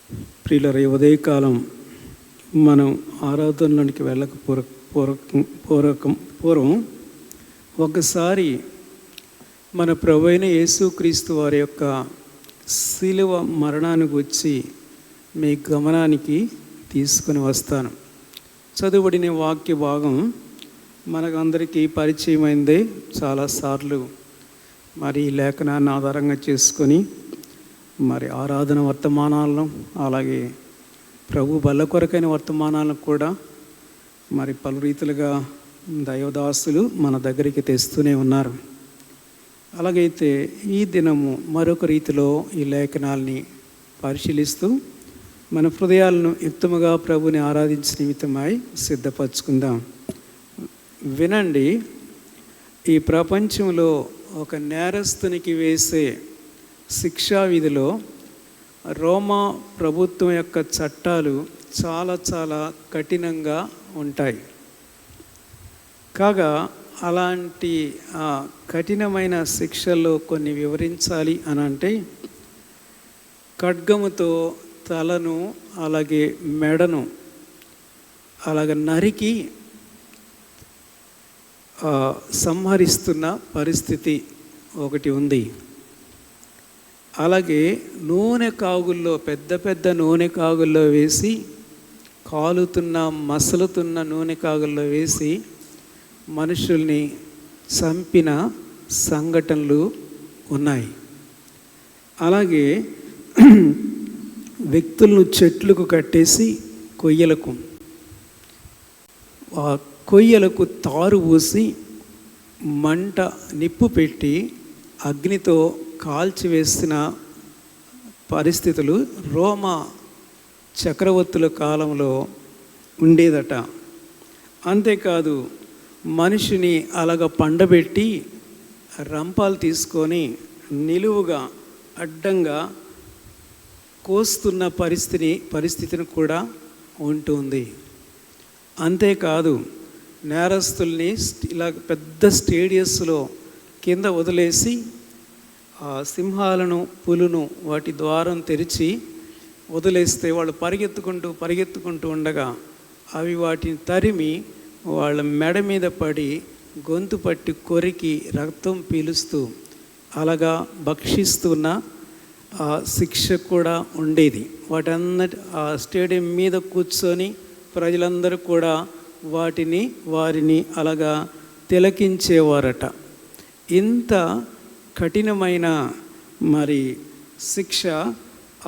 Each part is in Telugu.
ప్రియులరా, ఈ ఉదయకాలం మనం ఆరాధనలోనికి వెళ్ళక పూర్వం ఒకసారి మన ప్రభువైన యేసుక్రీస్తు వారి యొక్క శిలువ మరణానికి వచ్చి మీ గమనానికి తీసుకొని వస్తాను. చదువుబడిన వాక్య భాగం మనకందరికీ పరిచయమైందే. చాలాసార్లు మరి ఈ లేఖనాన్ని ఆధారంగా చేసుకొని మరి ఆరాధన వర్తమానాలను, అలాగే ప్రభు బల్ల కొరకైన వర్తమానాలను కూడా మరి పలు రీతులుగా దైవదాసులు మన దగ్గరికి తెస్తూనే ఉన్నారు. అలాగైతే ఈ దినము మరొక రీతిలో ఈ లేఖనాల్ని పరిశీలిస్తూ మన హృదయాలను యుక్తముగా ప్రభుని ఆరాధించిన నిమిత్తమై సిద్ధపరచుకుందాం. వినండి, ఈ ప్రపంచంలో ఒక నేరస్తునికి వేసే శిక్షా విధిలో రోమా ప్రభుత్వం యొక్క చట్టాలు చాలా చాలా కఠినంగా ఉంటాయి. కాగా అలాంటి కఠినమైన శిక్షల్లో కొన్ని వివరించాలి అని అంటే, ఖడ్గముతో తలను అలాగే మెడను అలాగే నరికి సంహరిస్తున్న పరిస్థితి ఒకటి ఉంది. అలాగే నూనె కాగుల్లో, పెద్ద పెద్ద నూనె కాగుల్లో వేసి, కాలుతున్న మసలుతున్న నూనె కాగుల్లో వేసి మనుషుల్ని చంపిన సంఘటనలు ఉన్నాయి. అలాగే వ్యక్తులను చెట్లకు కట్టేసి కొయ్యలకు తారు పూసి మంట నిప్పు పెట్టి అగ్నితో కాల్చివేసిన పరిస్థితులు రోమా చక్రవర్తుల కాలంలో ఉండేదట. అంతేకాదు, మనిషిని అలాగ పండబెట్టి రంపాలు తీసుకొని నిలువుగా అడ్డంగా కోస్తున్న పరిస్థితిని కూడా ఉంటుంది. అంతేకాదు, నేరస్తుల్ని ఇలా పెద్ద స్టేడియస్లో కింద వదిలేసి సింహాలను, పులును వాటి ద్వారం తెరిచి వదిలేస్తే వాళ్ళు పరిగెత్తుకుంటూ ఉండగా అవి వాటిని తరిమి వాళ్ళ మెడ మీద పడి గొంతు పట్టి కొరికి రక్తం పీలుస్తూ అలాగా భక్షిస్తున్న శిక్ష కూడా ఉండేది. వాటన్నిటి ఆ స్టేడియం మీద కూర్చొని ప్రజలందరూ కూడా వారిని అలాగా తిలకించేవారట. ఇంత కఠినమైన మరి శిక్ష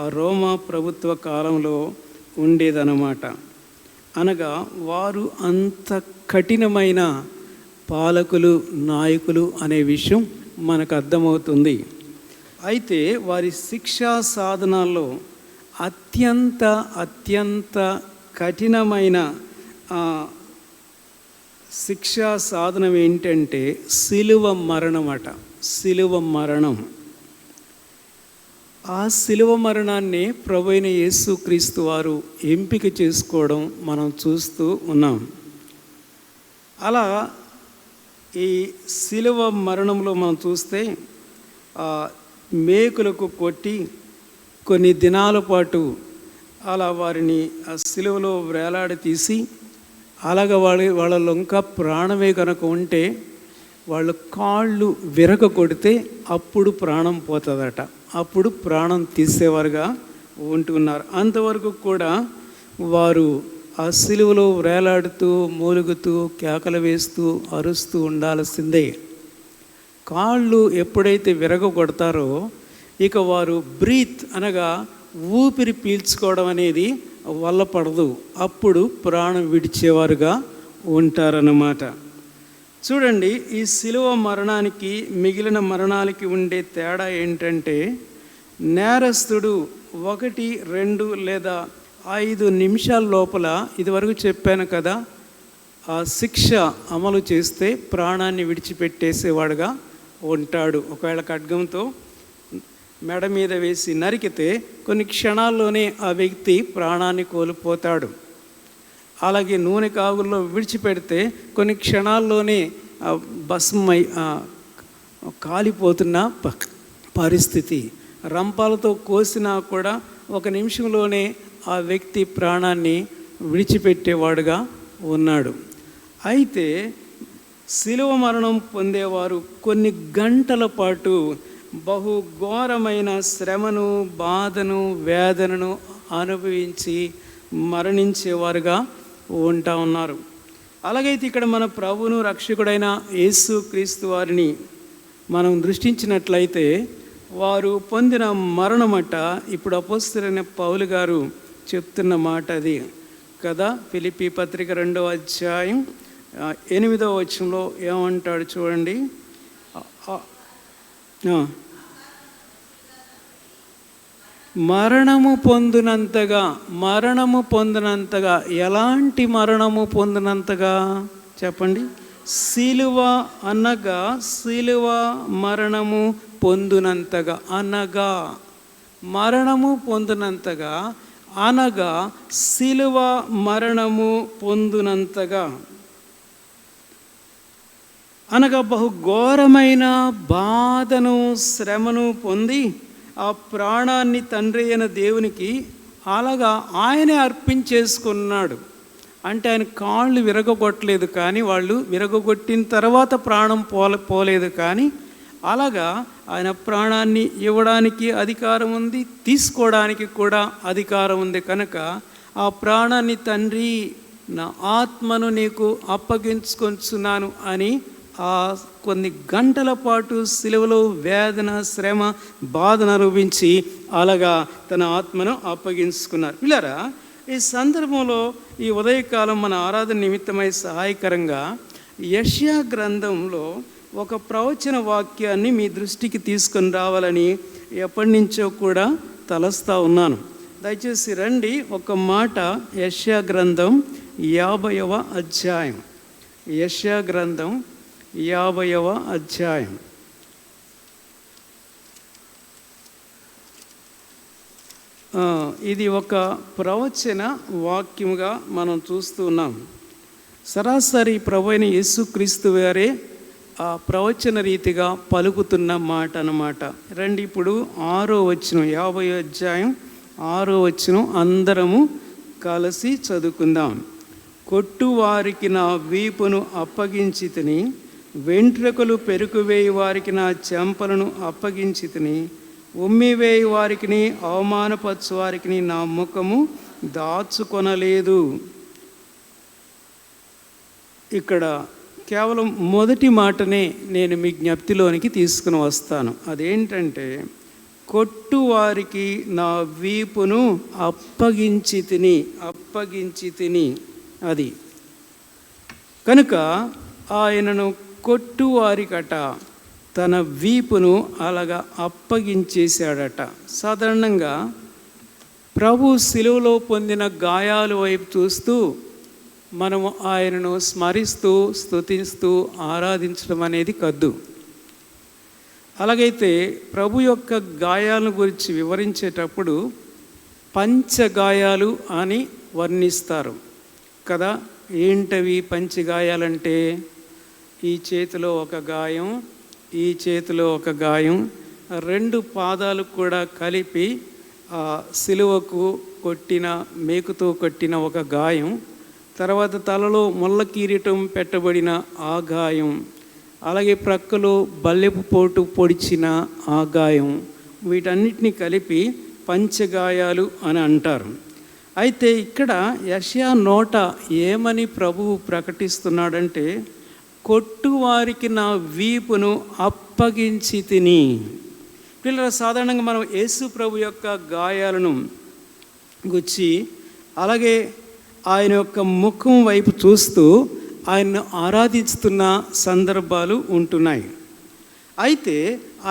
ఆ రోమా ప్రభుత్వ కాలంలో ఉండేదన్నమాట. అనగా వారు అంత కఠినమైన పాలకులు, నాయకులు అనే విషయం మనకు అర్థమవుతుంది. అయితే వారి శిక్షా సాధనాల్లో అత్యంత కఠినమైన శిక్షా సాధనం ఏంటంటే శిలువ మరణం అట. శిలువ మరణం. ఆ శిలువ మరణాన్ని ప్రభువైన యేసుక్రీస్తు వారు ఎంపిక చేసుకోవడం మనం చూస్తూ ఉన్నాం. అలా ఈ శిలువ మరణంలో మనం చూస్తే మేకులకు కొట్టి కొన్ని దినాల పాటు అలా వారిని ఆ శిలువలో వేలాడి తీసి, అలాగ వాళ్ళలో ఇంకా ప్రాణమే కనుక ఉంటే వాళ్ళ కాళ్ళు విరగ కొడితే అప్పుడు ప్రాణం పోతుందట. అప్పుడు ప్రాణం తీసేవారుగా ఉంటున్నారు. అంతవరకు కూడా వారు ఆ శిలువలో వేలాడుతూ, మూలుగుతూ, కేకలు వేస్తూ, అరుస్తూ ఉండాల్సిందే. కాళ్ళు ఎప్పుడైతే విరగ కొడతారో ఇక వారు బ్రీత్ అనగా ఊపిరి పీల్చుకోవడం అనేది వల్ల పడదు. అప్పుడు ప్రాణం విడిచేవారుగా ఉంటారన్నమాట. చూడండి, ఈ శిలువ మరణానికి మిగిలిన మరణాలకి ఉండే తేడా ఏంటంటే, నేరస్తుడు 1, 2 లేదా 5 నిమిషాల లోపల, ఇదివరకు చెప్పాను కదా, ఆ శిక్ష అమలు చేస్తే ప్రాణాన్ని విడిచిపెట్టేసేవాడుగా ఉంటాడు. ఒకవేళ ఖడ్గంతో మెడ మీద వేసి నరికితే కొన్ని క్షణాల్లోనే ఆ వ్యక్తి ప్రాణాన్ని కోల్పోతాడు. అలాగే నూనె కాగుల్లో విడిచిపెడితే కొన్ని క్షణాల్లోనే భస్మై కాలిపోతున్న పరిస్థితి. రంపాలతో కోసినా కూడా ఒక నిమిషంలోనే ఆ వ్యక్తి ప్రాణాన్ని విడిచిపెట్టేవాడుగా ఉన్నాడు. అయితే శిలువ మరణం పొందేవారు కొన్ని గంటల పాటు బహు ఘోరమైన శ్రమను, బాధను, వేదనను అనుభవించి మరణించేవారుగా ఉంటా ఉన్నారు. అలాగైతే ఇక్కడ మన ప్రభువును రక్షకుడైన యేసు క్రీస్తు వారిని మనం దృష్టించినట్లయితే వారు పొందిన మరణమట ఇప్పుడు అపోస్తలుడైన పౌలు గారు చెప్తున్న మాట అది కదా. ఫిలిప్పీ పత్రిక 2వ అధ్యాయం 8వ వచనంలో ఏమంటాడు చూడండి. మరణము పొందినంతగా ఎలాంటి మరణము పొందినంతగా చెప్పండి. సిలువ అనగా సిలువ మరణము పొందినంతగా అనగా మరణము పొందినంతగా అనగా సిలువ మరణము పొందినంతగా అనగా బహు ఘోరమైన బాధను, శ్రమను పొంది ఆ ప్రాణాన్ని తండ్రి అయిన దేవునికి అలాగా ఆయనే అర్పించేసుకున్నాడు. అంటే ఆయన కాళ్ళు విరగొట్టలేదు, కానీ వాళ్ళు విరగొట్టిన తర్వాత ప్రాణం పోలేదు, కానీ అలాగా ఆయన ప్రాణాన్ని ఇవ్వడానికి అధికారం ఉంది, తీసుకోవడానికి కూడా అధికారం ఉంది. కనుక ఆ ప్రాణాన్ని తండ్రి నా ఆత్మను నీకు అప్పగించుకొంచున్నాను అని ఆ కొన్ని గంటల పాటు సిలువలో వేదన, శ్రమ, బాధను అనుభవించి అలాగా తన ఆత్మను అప్పగించుకున్నారు. పిల్లరా, ఈ సందర్భంలో ఈ ఉదయకాలం మన ఆరాధన నిమిత్తమై సహాయకరంగా యెషయా గ్రంథంలో ఒక ప్రవచన వాక్యాన్ని మీ దృష్టికి తీసుకొని రావాలని ఎప్పటి నుంచో కూడా తలస్తా ఉన్నాను. దయచేసి రండి, ఒక మాట యెషయా గ్రంథం 50వ అధ్యాయం. యెషయా గ్రంథం 50వ అధ్యాయం. ఇది ఒక ప్రవచన వాక్యముగా మనం చూస్తూ ఉన్నాం. సరాసరి ప్రభు అయిన యేసుక్రీస్తు వారే ఆ ప్రవచన రీతిగా పలుకుతున్న మాట అన్నమాట. రండి ఇప్పుడు 6వ వచనం, 50వ అధ్యాయం 6వ వచనం అందరము కలిసి చదువుకుందాం. కొట్టువారికి నా వీపును అప్పగించి తిని, వెంట్రుకలు పెరుకువేయి వారికి నా చెంపలను అప్పగించి తిని, ఉమ్మివేయి వారికి, అవమానపరచు వారికి నా ముఖము దాచుకొనలేదు. ఇక్కడ కేవలం మొదటి మాటనే నేను మీ జ్ఞప్తిలోనికి తీసుకుని వస్తాను. అదేంటంటే, కొట్టువారికి నా వీపును అప్పగించి తిని అది. కనుక ఆయనను కొట్టువారికట తన వీపును అలాగా అప్పగించేశాడట. సాధారణంగా ప్రభు శిలువలో పొందిన గాయాల వైపు చూస్తూ మనము ఆయనను స్మరిస్తూ, స్తుతిస్తూ ఆరాధించడం అనేది కద్దు. అలాగైతే ప్రభు యొక్క గాయాలను గురించి వివరించేటప్పుడు పంచగాయాలు అని వర్ణిస్తారు కదా. ఏంటవి పంచగాయాలంటే? ఈ చేతిలో ఒక గాయం, ఈ చేతిలో ఒక గాయం, 2 పాదాలు కూడా కలిపి ఆ సిలువకు కొట్టిన, మేకుతో కొట్టిన ఒక గాయం, తర్వాత తలలో ముళ్ళ కిరీటం పెట్టబడిన ఆ గాయం, అలాగే ప్రక్కలో బల్లెపు పోటు పొడిచిన ఆ గాయం, వీటన్నిటిని కలిపి పంచగాయాలు అని అంటారు. అయితే ఇక్కడ యెషయా నోట ఏమని ప్రభువు ప్రకటిస్తున్నాడంటే, కొట్టువారికి నా వీపును అప్పగించి తిని. పిల్లల, సాధారణంగా మనం యేసు ప్రభు యొక్క గాయాలను గుచ్చి అలాగే ఆయన యొక్క ముఖం వైపు చూస్తూ ఆయన్ను ఆరాధిస్తున్న సందర్భాలు ఉంటున్నాయి. అయితే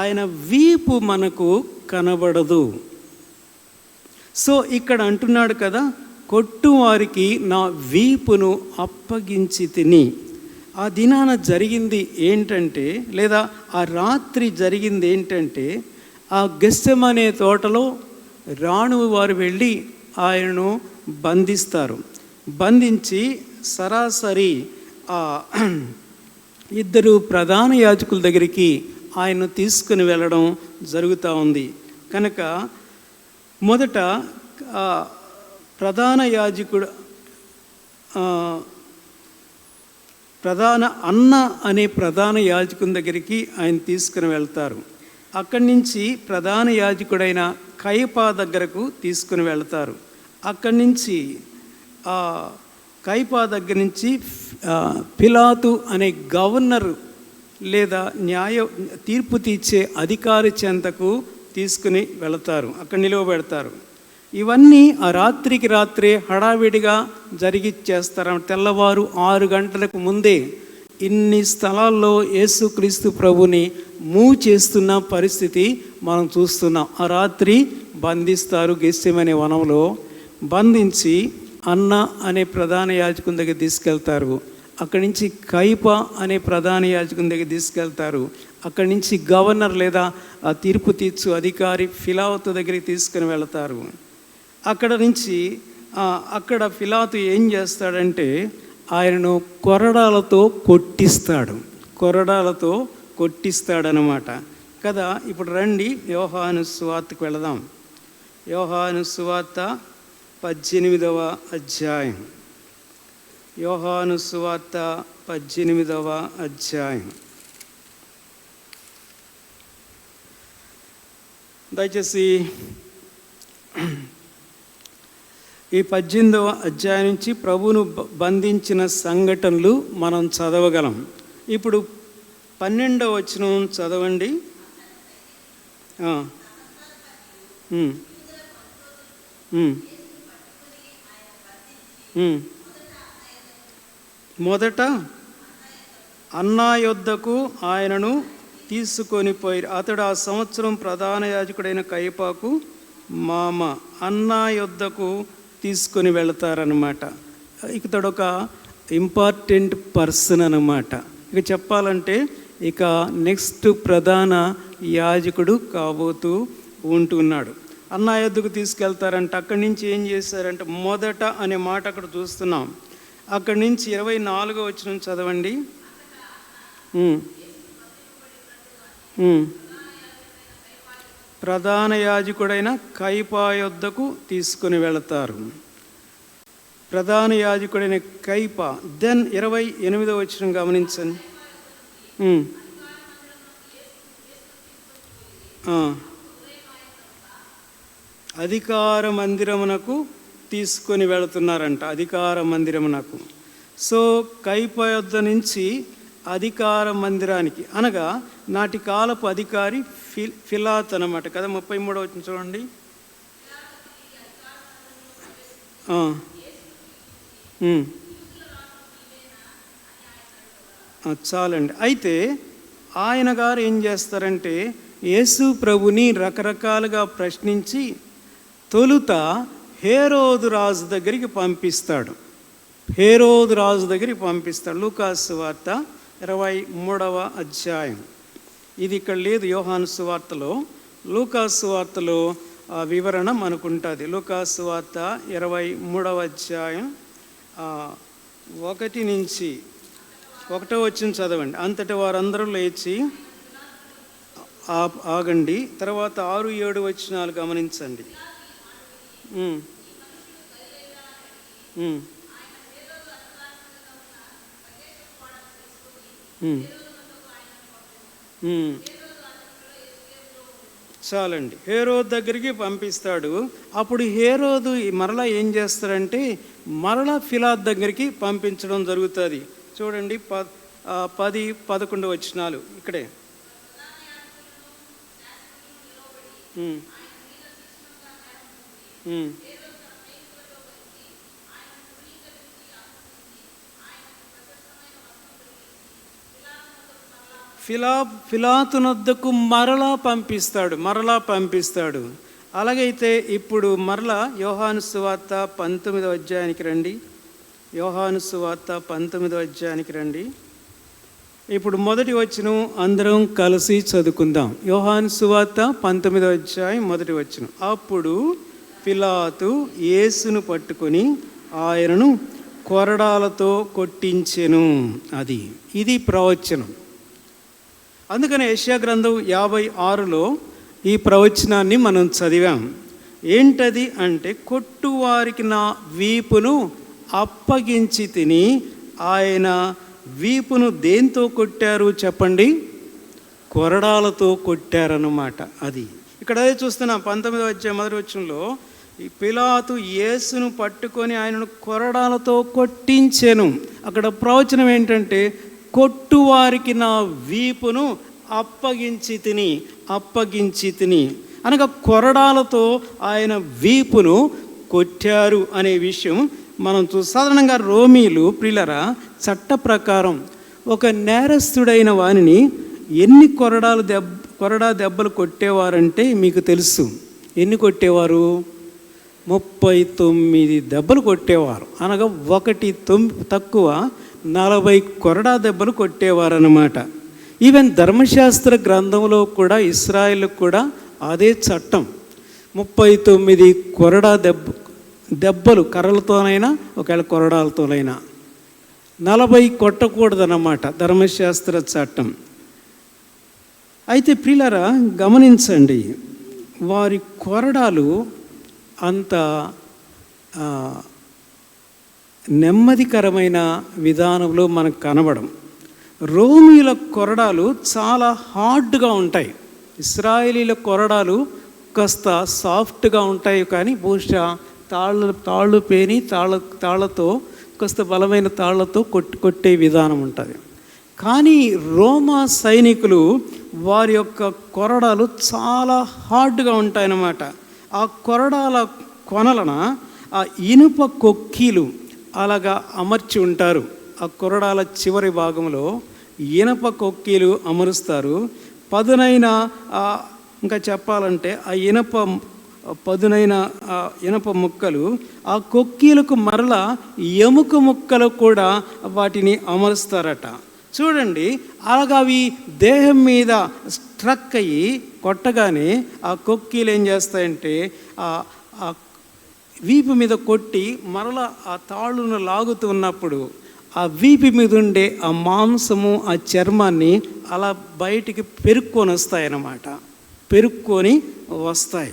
ఆయన వీపు మనకు కనబడదు. సో ఇక్కడ అంటున్నాడు కదా, కొట్టువారికి నా వీపును అప్పగించి తిని. ఆ దినాన జరిగింది ఏంటంటే, లేదా ఆ రాత్రి జరిగింది ఏంటంటే, ఆ గెత్సెమనే తోటలో రాణువు వారు వెళ్ళి ఆయనను బంధిస్తారు. బంధించి సరాసరి ఆ 2 ప్రధాన యాజకుల దగ్గరికి ఆయన్ను తీసుకుని వెళ్ళడం జరుగుతూ ఉంది. కనుక మొదట ప్రధాన యాజకుడు అనే ప్రధాన యాజకుని దగ్గరికి ఆయన తీసుకుని వెళ్తారు. అక్కడి నుంచి ప్రధాన యాజకుడైన కయపా దగ్గరకు తీసుకుని వెళ్తారు. అక్కడి నుంచి కయపా దగ్గర నుంచి పిలాతు అనే గవర్నర్ లేదా తీర్పు తీర్చే అధికారి చెంతకు తీసుకుని వెళతారు. అక్కడ నిలువబెడతారు. ఇవన్నీ ఆ రాత్రికి రాత్రే హడావిడిగా జరిగిచ్చేస్తారు. తెల్లవారు 6 గంటలకు ముందే ఇన్ని స్థలాల్లో యేసుక్రీస్తు ప్రభుని మూవ్ చేస్తున్న పరిస్థితి మనం చూస్తున్నాం. ఆ రాత్రి బంధిస్తారు. గెత్సెమనే వనంలో బంధించి అన్న అనే ప్రధాన యాజకుని దగ్గర తీసుకెళ్తారు. అక్కడి నుంచి కయపా అనే ప్రధాన యాజకుని దగ్గర తీసుకెళ్తారు. అక్కడి నుంచి గవర్నర్ లేదా ఆ తీర్పు తీర్చు అధికారి పిలాతు దగ్గరికి తీసుకుని వెళతారు. అక్కడ నుంచి అక్కడ పిలాతు ఏం చేస్తాడంటే ఆయనను కొరడాలతో కొట్టిస్తాడనమాట కదా. ఇప్పుడు రండి యోహాను సువార్తకు వెళదాం. యోహాను సువార్త 18వ అధ్యాయం. యోహాను సువార్త 18వ అధ్యాయం. దయచేసి ఈ 18వ అధ్యాయం నుంచి ప్రభువును బంధించిన సంఘటనలు మనం చదవగలం. ఇప్పుడు 12వ వచనం చదవండి. మొదట అన్నా యొద్దకు ఆయనను తీసుకొని పోయి, అతడు ఆ సంవత్సరం ప్రధాన యాజకుడైన కయపాకు మామ. అన్నా యొద్దకు తీసుకొని వెళతారనమాట. ఇతడు ఒక ఇంపార్టెంట్ పర్సన్ అనమాట. ఇక చెప్పాలంటే ఇక నెక్స్ట్ ప్రధాన యాజకుడు కాబోతూ ఉంటున్నాడు. అన్నా యొద్దకు తీసుకెళ్తారంట. అక్కడి నుంచి ఏం చేశారంటే మొదట అనే మాట అక్కడ చూస్తున్నాం. అక్కడి నుంచి 24వ వచనం చదవండి. ప్రధాన యాజకుడైన కయపా యొద్దకు తీసుకుని వెళతారు. ప్రధాన యాజకుడైన కయపా. దెన్ 28వ వచనం గమనించండి. అధికార మందిరమునకు తీసుకొని వెళుతున్నారంట. అధికార మందిరమునకు. సో కయపా యొద్ద నుంచి అధికార మందిరానికి, అనగా నాటి కాలపు అధికారి పిలాతు అనమాట కదా. 33వ వచనం చూడండి. చాలండి. అయితే ఆయన గారు ఏం చేస్తారంటే యేసు ప్రభుని రకరకాలుగా ప్రశ్నించి తొలుత హేరోదు రాజు దగ్గరికి పంపిస్తాడు. లూకాసు సువార్త 23వ అధ్యాయం. ఇది ఇక్కడ లేదు యోహాను సువార్తలో. లూకాసు సువార్తలో వివరణ మనకుంటుంది. లూకాసు సువార్త 23వ అధ్యాయం 1 నుంచి 1వ వచనం చదవండి. అంతటి వారందరూ లేచి ఆగండి. తర్వాత 6, 7 వచనాలు గమనించండి. చాలండి. హేరోదు దగ్గరికి పంపిస్తాడు. అప్పుడు హేరోదు మరలా ఏం చేస్తాడంటే మరలా పిలాతు దగ్గరికి పంపించడం జరుగుతుంది. చూడండి 10, 11 వచనాలు ఇక్కడే. పిలాతునొద్దకు మరలా పంపిస్తాడు. అలాగైతే ఇప్పుడు మరలా యోహాను సువార్త 19వ అధ్యాయానికి రండి. యోహాను సువార్త 19వ అధ్యాయానికి రండి. ఇప్పుడు మొదటి వచనం అందరం కలిసి చదువుకుందాం. యోహాను సువార్త 19వ అధ్యాయం మొదటి వచనం. అప్పుడు పిలాతు యేసును పట్టుకొని ఆయనను కొరడాలతో కొట్టించెను. ఇది ప్రవచనం. అందుకని యెషయా గ్రంథం 56లో ఈ ప్రవచనాన్ని మనం చదివాం. ఏంటది అంటే, కొట్టువారికి నా వీపును అప్పగించి తిని. ఆయన వీపును దేంతో కొట్టారు చెప్పండి? కొరడాలతో కొట్టారన్నమాట. అది ఇక్కడ అదే చూస్తున్నాం 19వ అధ్యాయం 1వ వచనంలో. ఈ పిలాతు యేసును పట్టుకొని ఆయనను కొరడాలతో కొట్టించెను. అక్కడ ప్రవచనం ఏంటంటే, కొట్టువారికి నా వీపును అప్పగించి తిని అనగా కొరడాలతో ఆయన వీపును కొట్టారు అనే విషయం మనం సాధారణంగా రోమీలు ప్రియులరా చట్ట ప్రకారం ఒక నేరస్తుడైన వానిని ఎన్ని కొరడా దెబ్బలు కొట్టేవారంటే మీకు తెలుసు. ఎన్ని కొట్టేవారు? 39 దెబ్బలు కొట్టేవారు. అనగా 1 తక్కువ 40 కొరడా దెబ్బలు కొట్టేవారు అన్నమాట. ఈవెన్ ధర్మశాస్త్ర గ్రంథంలో కూడా ఇశ్రాయేలుకు కూడా అదే చట్టం. 39 కొరడా దెబ్బలు కర్రలతోనైనా ఒకవేళ కొరడాలతోనైనా 40 కొట్టకూడదన్నమాట ధర్మశాస్త్ర చట్టం. అయితే ప్రియులారా గమనించండి, వారి కొరడాలు అంత నెమ్మదికరమైన విధానంలో మనకు కనబడం. రోమీల కొరడాలు చాలా హార్డ్గా ఉంటాయి. ఇశ్రాయేలీల కొరడాలు కాస్త సాఫ్ట్గా ఉంటాయి, కానీ బహుశా తాళ్ళు పేని తాళ్ళతో కాస్త బలమైన తాళ్లతో కొట్టే విధానం ఉంటుంది. కానీ రోమా సైనికులు వారి యొక్క కొరడాలు చాలా హార్డ్గా ఉంటాయన్నమాట. ఆ కొరడాల కొనలన ఆ ఇనుప కొక్కీలు అలాగా అమర్చి ఉంటారు. ఆ కొరడాల చివరి భాగంలో ఇనప కొక్కీలు అమరుస్తారు. పదునైన ఇంకా చెప్పాలంటే ఆ పదునైన ఇనప ముక్కలు ఆ కొక్కీలకు మరలా ఎముక ముక్కలు కూడా వాటిని అమరుస్తారట. చూడండి, అలాగా అవి దేహం మీద స్ట్రక్ అయ్యి కొట్టగానే ఆ కొక్కీలు ఏం చేస్తాయంటే ఆ వీపు మీద కొట్టి మరలా ఆ తాళ్ళును లాగుతూ ఉన్నప్పుడు ఆ వీపు మీద ఉండే ఆ మాంసము ఆ చర్మాన్ని అలా బయటికి పెరుక్కొని వస్తాయి.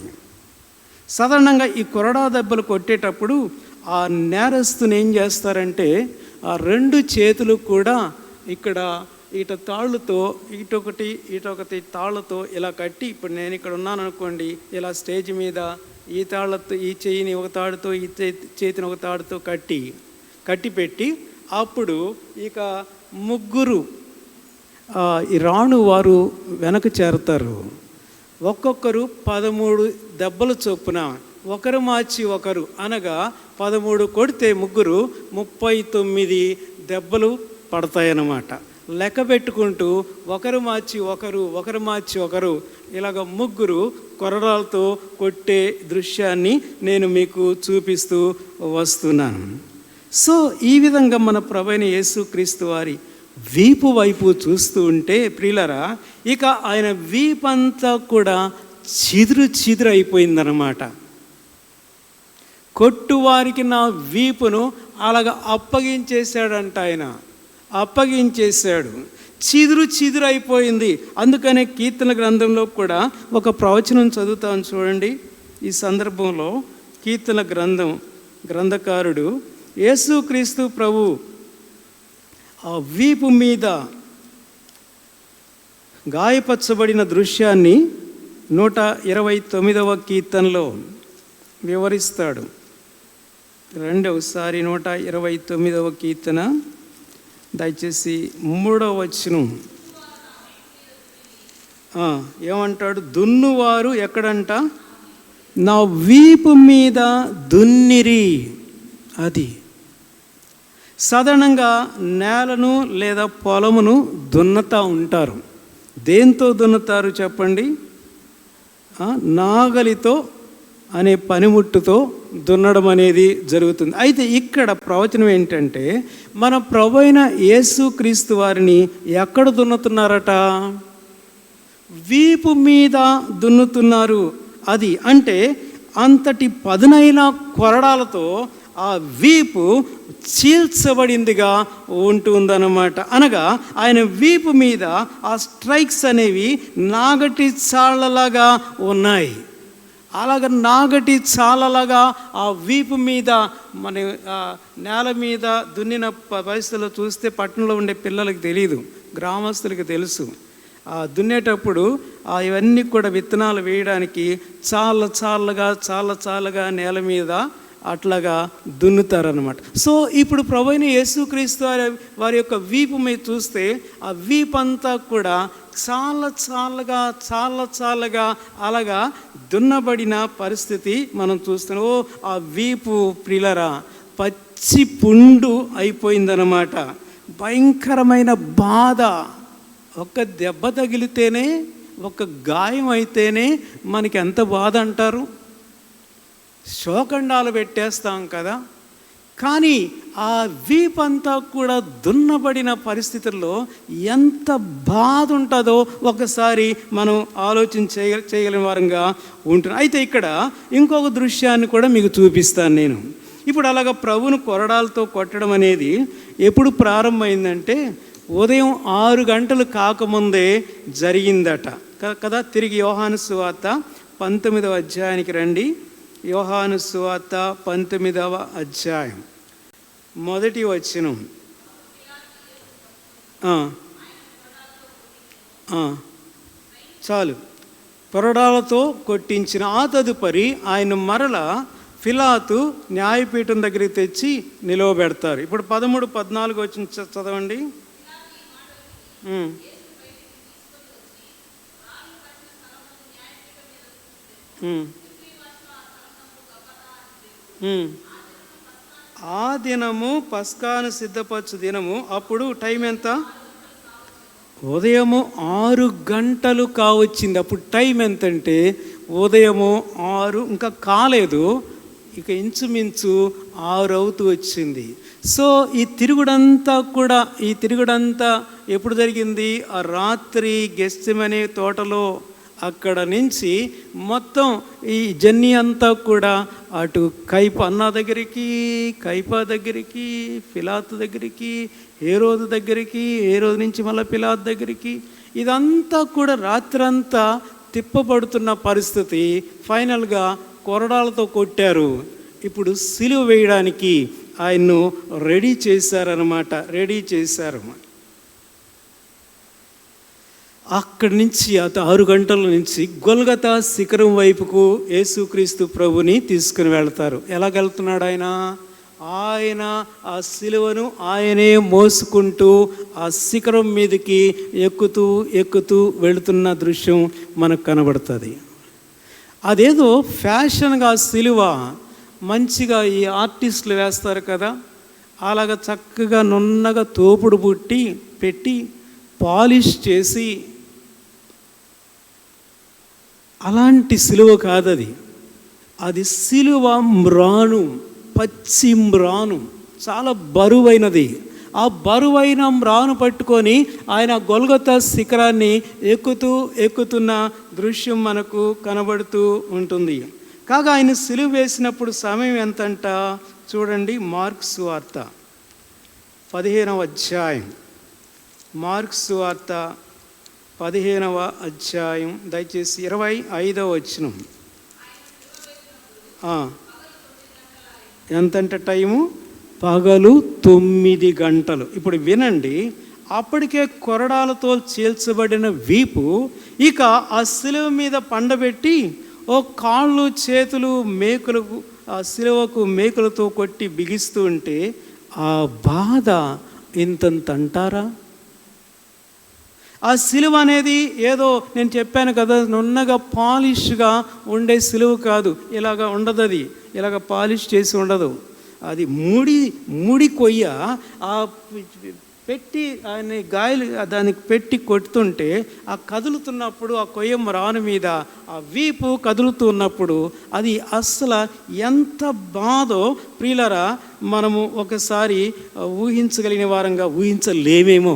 సాధారణంగా ఈ కొరడా దెబ్బలు కొట్టేటప్పుడు ఆ నేరస్తుని ఏం చేస్తారంటే ఆ 2 చేతులు కూడా ఇక్కడ తాళ్ళుతో ఇటొకటి తాళ్ళతో ఇలా కట్టి, ఇప్పుడు నేను ఇక్కడ ఉన్నాను అనుకోండి, ఇలా స్టేజ్ మీద ఈ తాళ్ళతో ఈ చెయ్యిని ఒక తాడుతో ఈ చేతిని ఒక తాడుతో కట్టి పెట్టి అప్పుడు ఇక ముగ్గురు ఈ రాణు వారు వెనక చేరతారు. ఒక్కొక్కరు 13 దెబ్బలు చొప్పున ఒకరు మార్చి ఒకరు, అనగా 13 కొడితే ముగ్గురు 39 దెబ్బలు పడతాయన్నమాట. లెక్క పెట్టుకుంటూ ఒకరు మార్చి ఒకరు ఇలాగ ముగ్గురు కొరడాలతో కొట్టే దృశ్యాన్ని నేను మీకు చూపిస్తూ వస్తున్నాను. సో ఈ విధంగా మన ప్రభువైన యేసుక్రీస్తు వారి వీపు వైపు చూస్తూ ఉంటే ప్రియులరా, ఇక ఆయన వీపంతా కూడా చిదురు అయిపోయిందన్నమాట. కొట్టువారికి నా వీపును అలాగ అప్పగించేశాడంట. ఆయన అప్పగించేశాడు, చిదురు అయిపోయింది. అందుకనే కీర్తన గ్రంథంలో కూడా ఒక ప్రవచనం చదువుతాను చూడండి. ఈ సందర్భంలో కీర్తన గ్రంథకారుడు యేసుక్రీస్తు ప్రభు ఆ వీపు మీద గాయపరచబడిన దృశ్యాన్ని 129వ కీర్తనలో వివరిస్తాడు. ఒకసారి 129వ కీర్తన దయచేసి 3వ వచనం ఏమంటాడు? దున్నువారు ఎక్కడంట? నా వీపు మీద దున్నిరి. అది సాధారణంగా నేలను లేదా పొలమును దున్నుతూ ఉంటారు. దేంతో దున్నుతారు చెప్పండి? నాగలితో అనే పనిముట్టుతో దున్నడం అనేది జరుగుతుంది. అయితే ఇక్కడ ప్రవచనం ఏంటంటే, మన ప్రభువైన యేసుక్రీస్తు వారిని ఎక్కడ దున్నుతున్నారట? వీపు మీద దున్నుతున్నారు. అది అంటే అంతటి పదునైన కొరడాలతో ఆ వీపు చీల్చబడిందిగా ఉంటుందన్నమాట. అనగా ఆయన వీపు మీద ఆ స్ట్రైక్స్ అనేవి నాగటి చాళ్ళలాగా ఉన్నాయి. అలాగ నాగటి చాలలాగా ఆ వీపు మీద మన నేల మీద దున్నిన పరిస్థితుల్లో చూస్తే పట్టణంలో ఉండే పిల్లలకి తెలియదు, గ్రామస్తులకి తెలుసు. దున్నేటప్పుడు ఇవన్నీ కూడా విత్తనాలు వేయడానికి చాలగా నేల మీద అట్లాగా దున్నుతారనమాట. సో ఇప్పుడు ప్రభువైన యేసుక్రీస్తు వారి యొక్క వీపు మీద చూస్తే ఆ వీపు అంతా కూడా చాలగా అలాగా దున్నబడిన పరిస్థితి మనం చూస్తున్నాం. ఆ వీపు ప్రియులరా పచ్చి పుండు అయిపోయిందనమాట. భయంకరమైన బాధ. ఒక దెబ్బ తగిలితేనే, ఒక గాయం అయితేనే మనకి ఎంత బాధ అంటారు. శోకండాలు పెట్టేస్తాం కదా. కానీ ఆ వీపంతా కూడా దున్నబడిన పరిస్థితుల్లో ఎంత బాధ ఉంటుందో ఒకసారి మనం ఆలోచన చేయగలిగిన వారంగా ఉంటుంది. అయితే ఇక్కడ ఇంకొక దృశ్యాన్ని కూడా మీకు చూపిస్తాను నేను. ఇప్పుడు అలాగ ప్రభువును కొరడాలతో కొట్టడం అనేది ఎప్పుడు ప్రారంభమైందంటే ఉదయం 6 గంటలు కాకముందే జరిగిందట కదా. తిరిగి యోహాను సువార్త 19వ అధ్యాయానికి రండి. యోహాను సువార్త 19వ అధ్యాయం 1వ వచనం. చాలు. కొరడాలతో కొట్టించిన ఆ తదుపరి ఆయన మరల పిలాతు న్యాయపీఠం దగ్గరికి తెచ్చి నిలవబెడతారు. ఇప్పుడు 13, 14 వచనం చదవండి. ఆ దినము పస్కాను సిద్ధపరచు దినము. అప్పుడు టైం ఎంత? ఉదయము 6 గంటలు కావచ్చింది. అప్పుడు టైం ఎంతంటే ఉదయము 6 ఇంకా కాలేదు, ఇక ఇంచుమించు 6 అవుతూ వచ్చింది. సో ఈ తిరుగుడంతా ఎప్పుడు జరిగింది? ఆ రాత్రి గెత్సెమనే తోటలో. అక్కడ నుంచి మొత్తం ఈ జర్నీ అంతా కూడా అటు అన్నా దగ్గరికి, కైపా దగ్గరికి, పిలాతు దగ్గరికి, హేరోదు దగ్గరికి, హేరోదు నుంచి మళ్ళీ పిలాతు దగ్గరికి, ఇదంతా కూడా రాత్రంతా తిప్పబడుతున్న పరిస్థితి. ఫైనల్గా కొరడాలతో కొట్టారు. ఇప్పుడు సిలువ వేయడానికి ఆయన్ను రెడీ చేశారు. అక్కడి నుంచి 6 గంటల నుంచి గొల్గతా శిఖరం వైపుకు యేసుక్రీస్తు ప్రభుని తీసుకుని వెళ్తారు. ఎలాగెళ్తున్నాడు ఆయన ఆ సిలువను ఆయనే మోసుకుంటూ ఆ శిఖరం మీదకి ఎక్కుతూ వెళుతున్న దృశ్యం మనకు కనబడుతుంది. అదేదో ఫ్యాషన్గా సిలువ మంచిగా ఈ ఆర్టిస్టులు వేస్తారు కదా, అలాగ చక్కగా నున్నగా తోపుడు పెట్టి పాలిష్ చేసి, అలాంటి సిలువ కాదది. అది సిలువ మ్రాను, పచ్చి మ్రాను, చాలా బరువైనది. ఆ బరువైన మ్రాను పట్టుకొని ఆయన గొల్గొతా శిఖరాన్ని ఎక్కుతున్న దృశ్యం మనకు కనబడుతూ ఉంటుంది. కాగా ఆయన సిలువ వేసినప్పుడు సమయం ఎంతంట చూడండి. మార్కు సువార్త 15వ అధ్యాయం. మార్కు సువార్త 15వ అధ్యాయం దయచేసి 25వ వచనం. ఎంతంట టైము? పగలు 9 గంటలు. ఇప్పుడు వినండి. అప్పటికే కొరడాలతో చీల్చబడిన వీపు ఇక ఆ సిలువ మీద పండబెట్టి ఓ కాళ్ళు చేతులు మేకులకు ఆ సిలువకు మేకులతో కొట్టి బిగిస్తూ ఉంటే ఆ బాధ ఇంతంత అంటారా? ఆ సిలువ అనేది ఏదో నేను చెప్పాను కదా, నున్నగా పాలిష్గా ఉండే సిలువ కాదు. ఇలాగ ఉండదు, అది ఇలాగ పాలిష్ చేసి ఉండదు. అది ముడి కొయ్య పెట్టి ఆయన గాయలు దానికి పెట్టి కొడుతుంటే ఆ కదులుతున్నప్పుడు ఆ కొయ్య రాను మీద ఆ వీపు కదులుతున్నప్పుడు అది అస్సలు ఎంత బాధో ప్రియులరా మనము ఒకసారి ఊహించగలిగిన వారంగా ఊహించలేమేమో.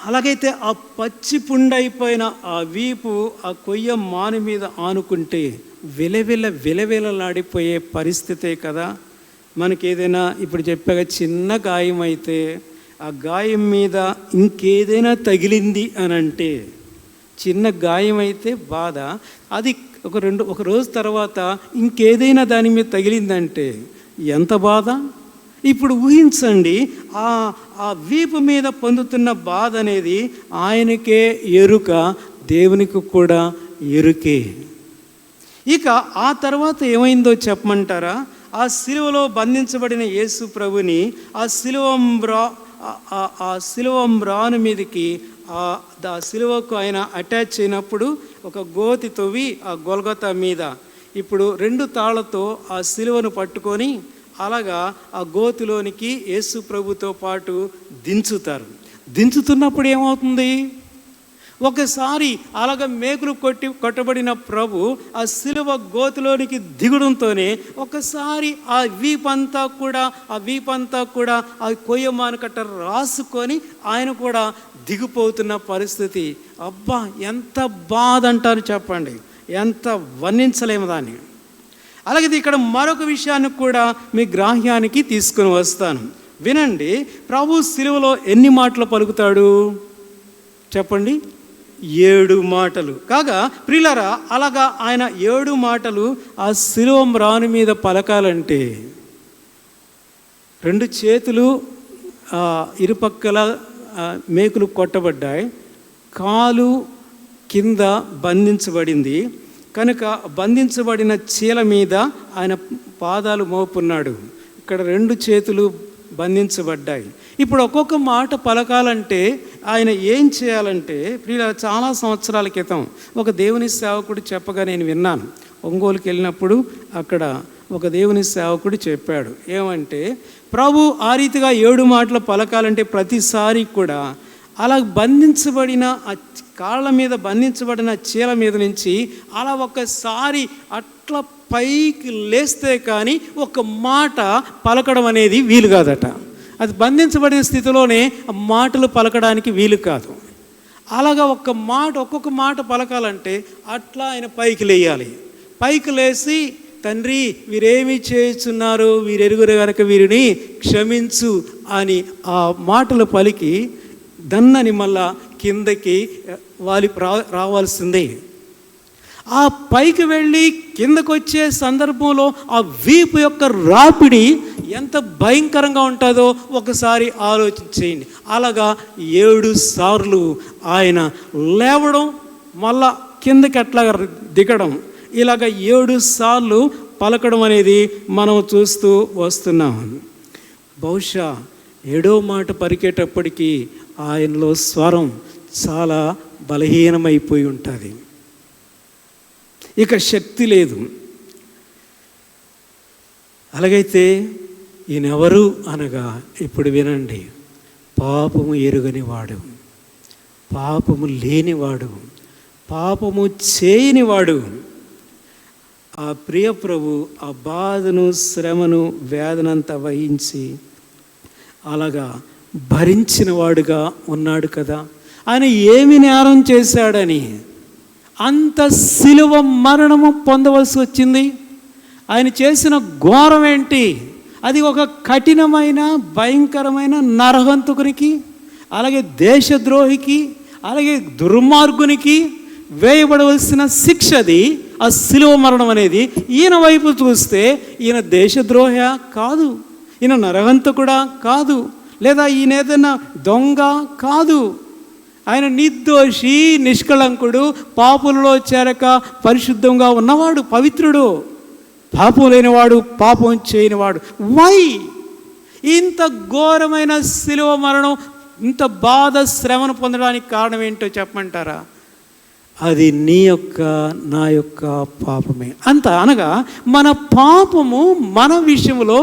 అలాగైతే ఆ పచ్చి పుండైపోయిన ఆ వీపు ఆ కొయ్య మాను మీద ఆనుకుంటే విలవిలలాడిపోయే పరిస్థితే కదా. మనకి ఏదైనా ఇప్పుడు చెప్పాక చిన్న గాయం అయితే ఆ గాయం మీద ఇంకేదైనా తగిలింది అని అంటే, చిన్న గాయం అయితే బాధ, అది ఒక రోజు తర్వాత ఇంకేదైనా దాని మీద తగిలిందంటే ఎంత బాధ. ఇప్పుడు ఊహించండి, ఆ వీపు మీద పొందుతున్న బాధ అనేది ఆయనకే ఎరుక, దేవునికి కూడా ఎరుకే. ఇక ఆ తర్వాత ఏమైందో చెప్పమంటారా? ఆ సిలువలో బంధించబడిన యేసు ప్రభుని ఆ సిలువ మీదకి ఆ సిలువకు ఆయన అటాచ్ అయినప్పుడు ఒక గోతి తవ్వి ఆ గొల్గొతా మీద ఇప్పుడు 2 తాళ్లతో ఆ సిలువను పట్టుకొని అలాగా ఆ గోతిలోనికి యేసు ప్రభుతో పాటు దించుతున్నప్పుడు ఏమవుతుంది? ఒకసారి అలాగ మేకులు కొట్టబడిన ప్రభు ఆ సిలువ గోతిలోనికి దిగడంతోనే ఒకసారి ఆ వీపంతా కూడా ఆ కొయ్యమాను కట్ట రాసుకొని ఆయన కూడా దిగిపోతున్న పరిస్థితి. అబ్బా, ఎంత బాధ అంటారు చెప్పండి, ఎంత వర్ణించలేము దాన్ని. అలాగే ఇక్కడ మరొక విషయాన్ని కూడా మీ గ్రాహ్యానికి తీసుకుని వస్తాను, వినండి. ప్రభు సిలువలో ఎన్ని మాటలు పలుకుతాడు చెప్పండి? 7 మాటలు. కాగా ప్రియులారా, అలాగా ఆయన 7 మాటలు ఆ సిలువ మ్రాను మీద పలకాలంటే 2 చేతులు ఇరుపక్కల మేకులు కొట్టబడ్డాయి, కాలు కింద బంధించబడింది కనుక బంధించబడిన చీల మీద ఆయన పాదాలు మోపున్నాడు. ఇక్కడ 2 చేతులు బంధించబడ్డాయి. ఇప్పుడు ఒక్కొక్క మాట పలకాలంటే ఆయన ఏం చేయాలంటే, ప్రియుల చాలా సంవత్సరాల క్రితం ఒక దేవుని సేవకుడు చెప్పగా నేను విన్నాను. ఒంగోలుకి వెళ్ళినప్పుడు అక్కడ ఒక దేవుని సేవకుడు చెప్పాడు ఏమంటే, ప్రభు ఆ రీతిగా 7 మాటలు పలకాలంటే ప్రతిసారి కూడా అలా బంధించబడిన ఆ కాళ్ళ మీద బంధించబడిన చీల మీద నుంచి అలా ఒక్కసారి అట్లా పైకి లేస్తే కానీ ఒక మాట పలకడం అనేది వీలు కాదట. అది బంధించబడిన స్థితిలోనే మాటలు పలకడానికి వీలు కాదు. అలాగా ఒక్కొక్క మాట పలకాలంటే అట్లా ఆయన పైకి లేయాలి. పైకి లేచి, తండ్రి వీరేమి చేస్తున్నారు, వీరెరుగురు కనుక వీరిని క్షమించు అని ఆ మాటలు పలికి దన్నని మళ్ళా కిందకి రావాల్సిందే. ఆ పైకి వెళ్ళి కిందకు వచ్చే సందర్భంలో ఆ వీపు యొక్క రాపిడి ఎంత భయంకరంగా ఉంటుందో ఒకసారి ఆలోచించేయండి. అలాగా 7 సార్లు ఆయన లేవడం, మళ్ళా కిందకి అట్లా దిగడం, ఇలాగ 7 సార్లు పలకడం అనేది మనం చూస్తూ వస్తున్నాం. బహుశా 7వ మాట పలికేటప్పటికీ ఆయనలో స్వరం చాలా బలహీనమైపోయి ఉంటుంది, ఇక శక్తి లేదు. అలాగైతే ఈయనెవరు అనగా, ఇప్పుడు వినండి, పాపము ఎరుగనివాడు, పాపము లేనివాడు, పాపము చేయనివాడు. ఆ ప్రియ ప్రభు ఆ బాధను, శ్రమను, వేదనంతా వహించి అలాగా భరించిన వాడుగా ఉన్నాడు కదా. ఆయన ఏమి నేరం చేశాడని అంత సిలువ మరణము పొందవలసి వచ్చింది? ఆయన చేసిన ఘోరం ఏంటి? అది ఒక కఠినమైన భయంకరమైన నరహంతకునికి, అలాగే దేశద్రోహికి, అలాగే దుర్మార్గునికి వేయబడవలసిన శిక్ష అది. ఆ సిలువ మరణం అనేది ఈయన వైపు చూస్తే ఈయన దేశద్రోహ కాదు, ఈయన నరహంతకుడా కాదు, లేదా ఈయన ఏదైనా దొంగ కాదు. ఆయన నిర్దోషి, నిష్కళంకుడు, పాపులలో చేరక పరిశుద్ధంగా ఉన్నవాడు, పవిత్రుడు, పాపం లేనివాడు, పాపం చేయనివాడు. వై ఇంత ఘోరమైన సిలువ మరణం, ఇంత బాధ, శ్రమను పొందడానికి కారణం ఏంటో చెప్పమంటారా? అది నీ యొక్క, నా యొక్క పాపమే. అంత అనగా మన పాపము మన విషయంలో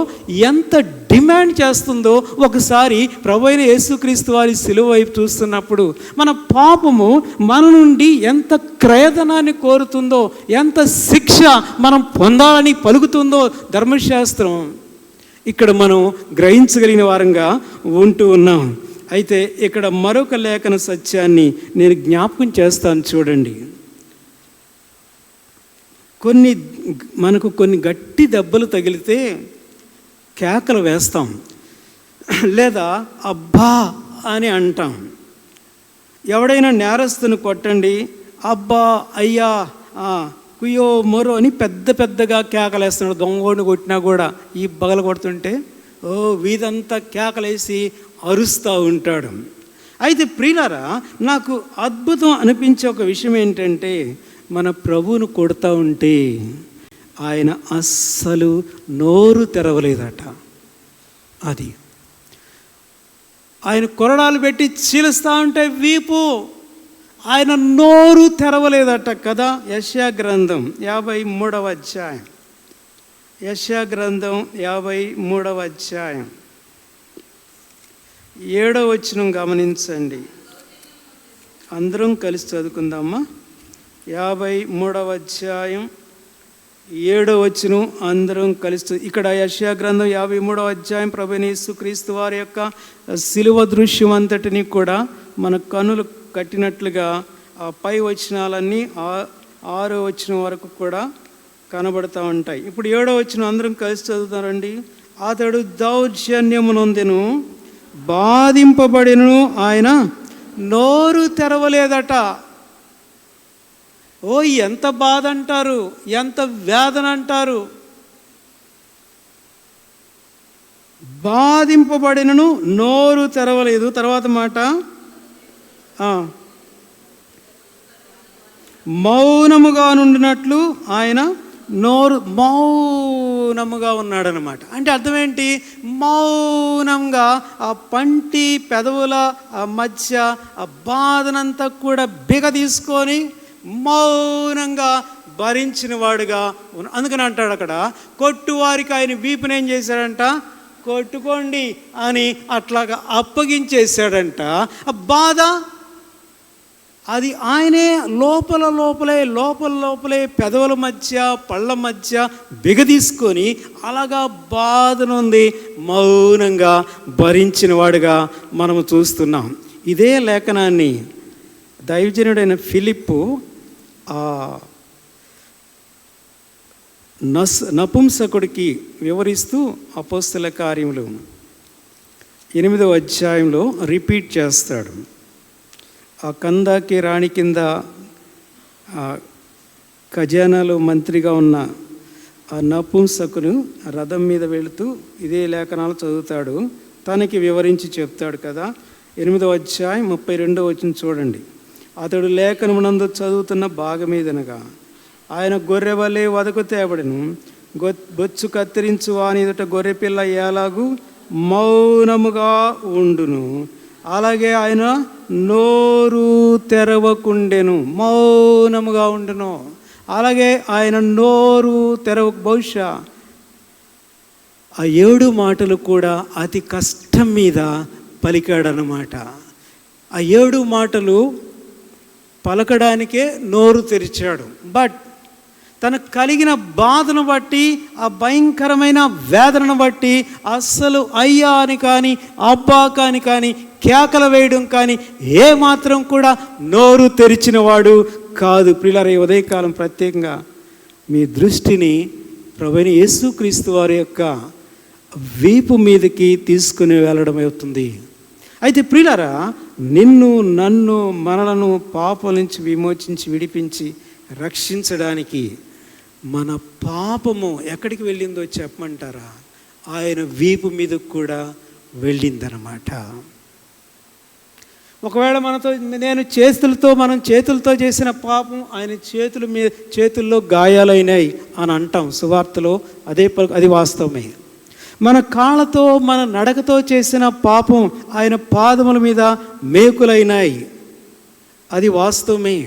ఎంత డిమాండ్ చేస్తుందో ఒకసారి ప్రభువైన యేసుక్రీస్తు వారి సిలువ వైపు చూస్తున్నప్పుడు మన పాపము మన నుండి ఎంత క్రయధనాన్ని కోరుతుందో, ఎంత శిక్ష మనం పొందాలని పలుకుతుందో ధర్మశాస్త్రం ఇక్కడ మనం గ్రహించగలిగిన వారంగా ఉంటూ ఉన్నాం. అయితే ఇక్కడ మరొక లేఖన సత్యాన్ని నేను జ్ఞాపకం చేస్తాను, చూడండి. మనకు కొన్ని గట్టి దెబ్బలు తగిలితే కేకలు వేస్తాం, లేదా అబ్బా అని అంటాం. ఎవడైనా నేరస్తుని కొట్టండి, అబ్బా, అయ్యా, కుయ్యో, మొరో అని పెద్ద పెద్దగా కేకలేస్తున్నాడు. దొంగోడిని కొట్టినా కూడా ఈ బగలు కొడుతుంటే వీధంతా కేకలేసి అరుస్తూ ఉంటాడు. అయితే ప్రియులారా, నాకు అద్భుతం అనిపించే ఒక విషయం ఏంటంటే, మన ప్రభువును కొడుతూ ఉంటే ఆయన అస్సలు నోరు తెరవలేదట. అది ఆయన కొరడాలు పెట్టి చీలుస్తూ ఉంటే వీపు, ఆయన నోరు తెరవలేదట కదా. యెషయా గ్రంథం 53వ అధ్యాయం, యెషయా గ్రంథం 53వ అధ్యాయం 7వ వచనం గమనించండి. అందరం కలిసి చదువుకుందామా. 53వ అధ్యాయం 7వ వచనం అందరం కలిసి. ఇక్కడ యెషయా గ్రంథం 53వ అధ్యాయం ప్రభువైన యేసుక్రీస్తు వారి యొక్క శిలువ దృశ్యం అంతటిని కూడా మన కన్నులు కట్టినట్లుగా ఆ పై వచనాలన్నీ 6వ వచనం వరకు కూడా కనబడుతూ ఉంటాయి. ఇప్పుడు 7వ వచనం అందరం కలిసి చదువుతారండి. అతడు దౌర్జన్యము నొందెను, బాధింపబడిను, ఆయన నోరు తెరవలేదట. ఎంత బాధ అంటారు, ఎంత వేదన అంటారు. బాధింపబడినను నోరు తెరవలేదు. తర్వాత మాట, మౌనముగా నుండినట్లు ఆయన మౌనముగా ఉన్నాడనమాట. అంటే అర్థం ఏంటి? మౌనంగా ఆ పంటి పెదవుల మధ్య ఆ బాధనంతా కూడా బిగ తీసుకొని మౌనంగా భరించిన వాడుగా అందుకని అంటాడు అక్కడ, కొట్టువారికి ఆయన వీపుని ఏం చేశాడంట, కొట్టుకోండి అని అట్లాగా అప్పగించేశాడంట. ఆ బాధ అది ఆయనే లోపలే పెదవుల మధ్య పళ్ళ మధ్య బిగదీసుకొని అలాగా బాధనుంది మౌనంగా భరించిన వాడుగా మనము చూస్తున్నాం. ఇదే లేఖనాన్ని దైవజనుడైన ఫిలిప్పు నపుంసకుడికి వివరిస్తూ అపోస్తల కార్యములు 8వ అధ్యాయంలో రిపీట్ చేస్తాడు. ఆ కందాకి రాణి కింద ఖజానాలో మంత్రిగా ఉన్న ఆ నపుంసకును రథం మీద వెళుతూ ఇదే లేఖనాలు చదువుతాడు. తనకి వివరించి చెప్తాడు కదా. 8వ అధ్యాయం 32వ వచనం చూడండి. అతడు లేఖనమునందు చదువుతున్న భాగమీదనగా ఆయన గొర్రె వలె వదకు తేబడను, బొచ్చు కత్తిరించు వాని ఎదుట గొర్రెపిల్ల ఎలాగూ మౌనముగా ఉండును, అలాగే ఆయన నోరు తెరవకుండెను, మౌనముగా ఉండును. అలాగే ఆయన నోరు బహుశా ఆ 7 మాటలు కూడా అతి కష్టం మీద పలికాడనమాట. ఆ 7 మాటలు పలకడానికే నోరు తెరిచాడు. బట్ తనకు కలిగిన బాధను బట్టి, ఆ భయంకరమైన వేదనను బట్టి అస్సలు అయ్యా అని కానీ అబ్బా కాని కానీ కేకలు వేయడం కానీ ఏమాత్రం కూడా నోరు తెరిచిన వాడు కాదు. ప్రియులారా, ఉదయకాలం ప్రత్యేకంగా మీ దృష్టిని ప్రభువైన యేసుక్రీస్తు వారి యొక్క వీపు మీదకి తీసుకుని వెళ్ళడం అవుతుంది. అయితే ప్రియులారా, నిన్ను నన్ను మనలను పాపం నుంచి విమోచించి విడిపించి రక్షించడానికి మన పాపము ఎక్కడికి వెళ్ళిందో చెప్పమంటారా? ఆయన వీపు మీదకు కూడా వెళ్ళిందనమాట. ఒకవేళ మనం చేతులతో చేసిన పాపం ఆయన చేతుల్లో గాయాలైనాయి అని అంటాం సువార్తలో. అది వాస్తవమే. మన కాళ్ళతో మన నడకతో చేసిన పాపం ఆయన పాదముల మీద మేకులైనాయి, అది వాస్తవమే.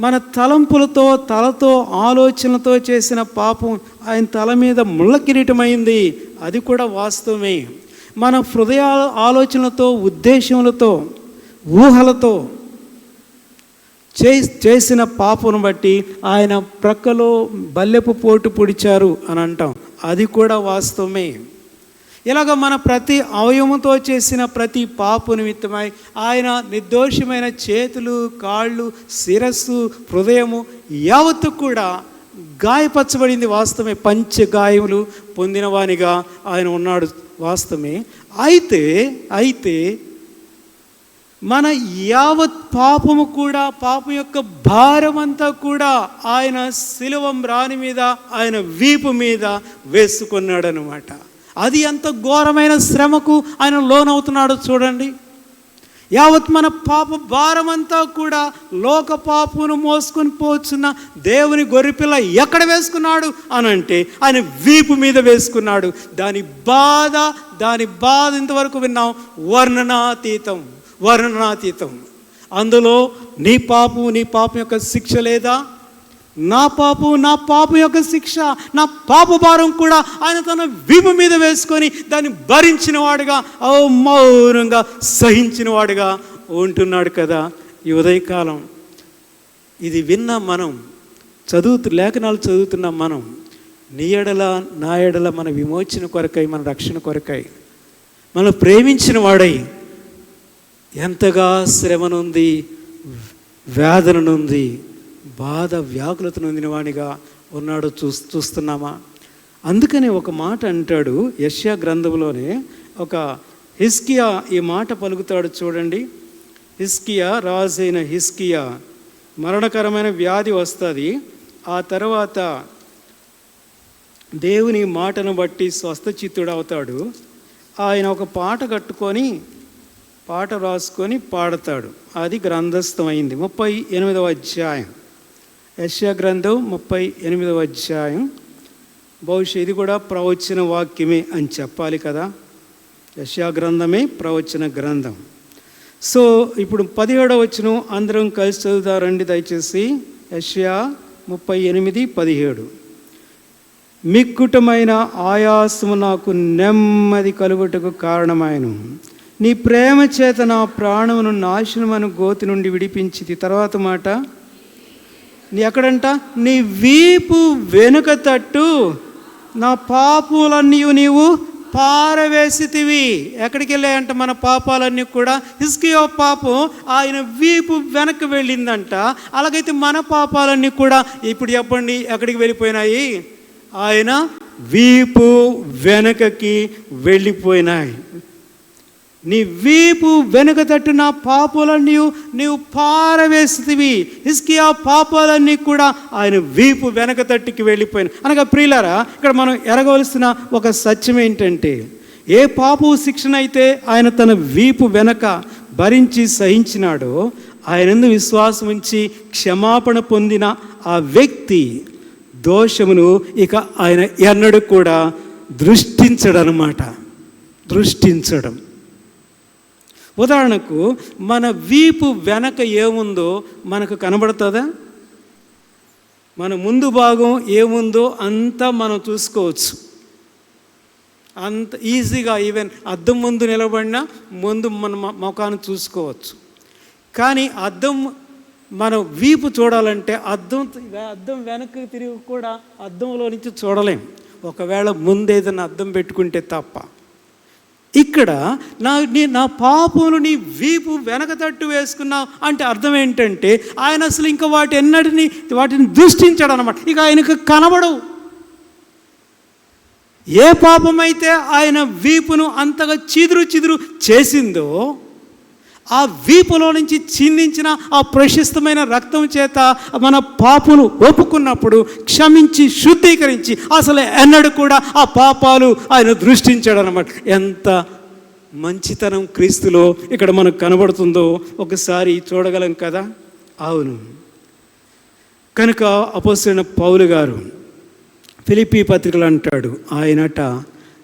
మన తలంపులతో తలతో ఆలోచనలతో చేసిన పాపం ఆయన తల మీద ముళ్ళ కిరీటమైంది, అది కూడా వాస్తవమే. మన హృదయ ఆలోచనలతో ఉద్దేశములతో ఊహలతో చేసిన పాపను బట్టి ఆయన ప్రక్కలో బల్లెపు పోటు పొడిచారు అని అంటాం, అది కూడా వాస్తవమే. ఇలాగ మన ప్రతి అవయవంతో చేసిన ప్రతి పాప నిమిత్తమై ఆయన నిర్దోషమైన చేతులు, కాళ్ళు, శిరస్సు, హృదయము యావత్తు కూడా గాయపరచబడింది, వాస్తవమే. పంచగాయములు పొందినవానిగా ఆయన ఉన్నాడు, వాస్తవమే. అయితే మన యావత్ పాపము కూడా, పాపం యొక్క భారం అంతా కూడా ఆయన శిలువ మ్రాని మీద, ఆయన వీపు మీద వేసుకున్నాడు అనమాట. అది ఎంత ఘోరమైన శ్రమకు ఆయన లోనవుతున్నాడో చూడండి. యావత్ మన పాప భారం అంతా కూడా, లోక పాపమును మోసుకొని పోతున్న దేవుని గొర్రెపిల్ల ఎక్కడ వేసుకున్నాడు అని అంటే ఆయన వీపు మీద వేసుకున్నాడు. దాని బాధ ఇంతవరకు విన్నాం, వర్ణనాతీతం. అందులో నీ పాపం యొక్క శిక్ష లేదా? నా పాపం యొక్క శిక్ష, నా పాప భారం కూడా ఆయన తన వీపు మీద వేసుకొని దాన్ని భరించిన వాడుగా, మౌనంగా సహించిన వాడుగా ఉంటున్నాడు కదా. ఈ ఉదయకాలం ఇది విన్న మనం, లేఖనాలు చదువుతున్న మనం, నీ ఎడల నా ఎడల మన విమోచన కొరకై, మన రక్షణ కొరకై, మనం ప్రేమించిన వాడై ఎంతగా శ్రమనుంది, వేదననుంది, బాధ వ్యాకులత నొందిన వాడిగా ఉన్నాడు చూస్తున్నామా? అందుకనే ఒక మాట అంటాడు యెషయా గ్రంథంలోనే, ఒక హిజ్కియా ఈ మాట పలుకుతాడు చూడండి. రాజైన హిజ్కియా మరణకరమైన వ్యాధి వస్తుంది. ఆ తర్వాత దేవుని మాటను బట్టి స్వస్థచిత్తుడు అవుతాడు. ఆయన ఒక పాట రాసుకొని పాడతాడు. అది గ్రంథస్థమైంది. 38వ అధ్యాయం, యెషయా గ్రంథం 38వ అధ్యాయం. బహుశా ఇది కూడా ప్రవచన వాక్యమే అని చెప్పాలి కదా. యెషయా గ్రంథమే ప్రవచన గ్రంథం. సో ఇప్పుడు 17వ వచనం అందరం కలిసి చదువుతారండి దయచేసి. యెషయా 38:17. మిక్కుటమైన ఆయాసము నాకు నెమ్మది కలుగుటకు కారణమాయను. నీ ప్రేమ చేత నా ప్రాణమును నాశనమను గోతి నుండి విడిపించింది. తర్వాత మాట, ఎక్కడంట? నీ వీపు వెనుక తట్టు నా పాపములన్నీ నీవు పారవేసితివి. ఎక్కడికి వెళ్ళాయంట మన పాపాలన్నీ కూడా? హిజ్కియా పాపం ఆయన వీపు వెనక్కి వెళ్ళిందంట. అలాగైతే మన పాపాలన్నీ కూడా ఇప్పుడు చెప్పండి ఎక్కడికి వెళ్ళిపోయినాయి? ఆయన వీపు వెనకకి వెళ్ళిపోయినాయి. నీ వీపు వెనుక తట్టు నా పాపాలన్నీ నీవు పారవేసితివి. హిజ్కియా పాపాలన్నీ కూడా ఆయన వీపు వెనక తట్టుకి వెళ్ళిపోయినాయి. అనగా ప్రియులారా, ఇక్కడ మనం ఎరగవలసిన ఒక సత్యం ఏంటంటే, ఏ పాపపు శిక్షణ అయితే ఆయన తన వీపు వెనక భరించి సహించినాడో, ఆయనందు విశ్వాసం ఉంచి క్షమాపణ పొందిన ఆ వ్యక్తి దోషమును ఇక ఆయన ఎన్నడూ కూడా దృష్టించడం. ఉదాహరణకు మన వీపు వెనక ఏముందో మనకు కనబడుతుందా? మన ముందు భాగం ఏముందో అంతా మనం చూసుకోవచ్చు. అంత ఈజీగా, ఈవెన్ అద్దం ముందు నిలబడినా ముందు మన ముఖాన్ని చూసుకోవచ్చు. కానీ మనం వీపు చూడాలంటే అద్దం వెనక్కి తిరిగి కూడా అద్దంలో నుంచి చూడలేం, ఒకవేళ ముందేదైనా అద్దం పెట్టుకుంటే తప్ప. ఇక్కడ నా పాపములు నీ వీపు వెనక తట్టు వేసుకున్నావు అంటే అర్థం ఏంటంటే ఆయన అసలు ఇంకా వాటిని దృష్టించాడు అనమాట. ఇక ఆయనకు కనబడవు. ఏ పాపమైతే ఆయన వీపును అంతగా చిదురు చేసిందో, ఆ వీపులో నుంచి చిందించిన ఆ ప్రశస్తమైన రక్తం చేత మన పాపులు ఒప్పుకున్నప్పుడు క్షమించి శుద్ధీకరించి అసలు ఎన్నడూ కూడా ఆ పాపాలు ఆయన దృష్టించాడు అన్నమాట. ఎంత మంచితనం క్రీస్తులో ఇక్కడ మనకు కనబడుతుందో ఒకసారి చూడగలం కదా. అవును, కనుక అపోస్తలుడైన పౌలు గారు ఫిలిప్పీ పత్రికలు అంటాడు, ఆయనట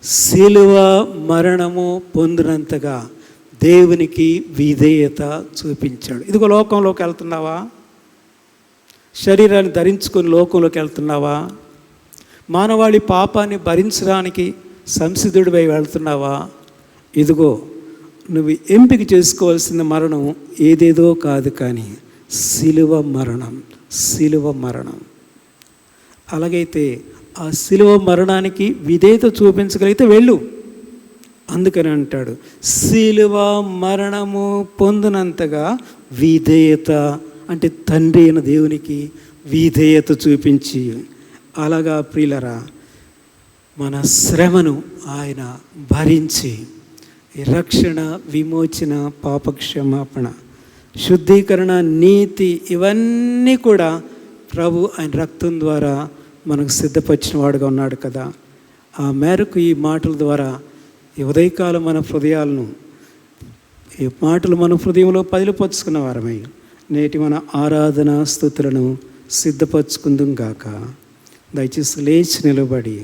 శిలువ మరణము పొందినంతగా దేవునికి విధేయత చూపించాడు. ఇదిగో లోకంలోకి వెళ్తున్నావా? శరీరాన్ని ధరించుకొని లోకంలోకి వెళ్తున్నావా? మానవాళి పాపాన్ని భరించడానికి సంసిద్ధుడిపై వెళ్తున్నావా? ఇదిగో నువ్వు ఎంపిక చేసుకోవాల్సిన మరణం ఏదేదో కాదు, కానీ శిలువ మరణం. అలాగైతే ఆ శిలువ మరణానికి విధేయత చూపించగలిగితే వెళ్ళు. అందుకని అంటాడు, శిలువ మరణము పొందినంతగా విధేయత, అంటే తండ్రి అయిన దేవునికి విధేయత చూపించి. అలాగా ప్రియులరా, మన శ్రమను ఆయన భరించి ఈ రక్షణ, విమోచన, పాపక్షమాపణ, శుద్ధీకరణ, నీతి ఇవన్నీ కూడా ప్రభు ఆయన రక్తం ద్వారా మనకు సిద్ధపరిచిన వాడుగా ఉన్నాడు కదా. ఆ మేరకు ఈ మాటల ద్వారా ఈ ఉదయకాలం మన హృదయాలను, ఈ మాటలు మన హృదయంలో పదిలిపరుచుకున్న వారమై నేటి మన ఆరాధన స్తుతులను సిద్ధపరచుకుందుం గాక. దయచేసి లేచి నిలబడి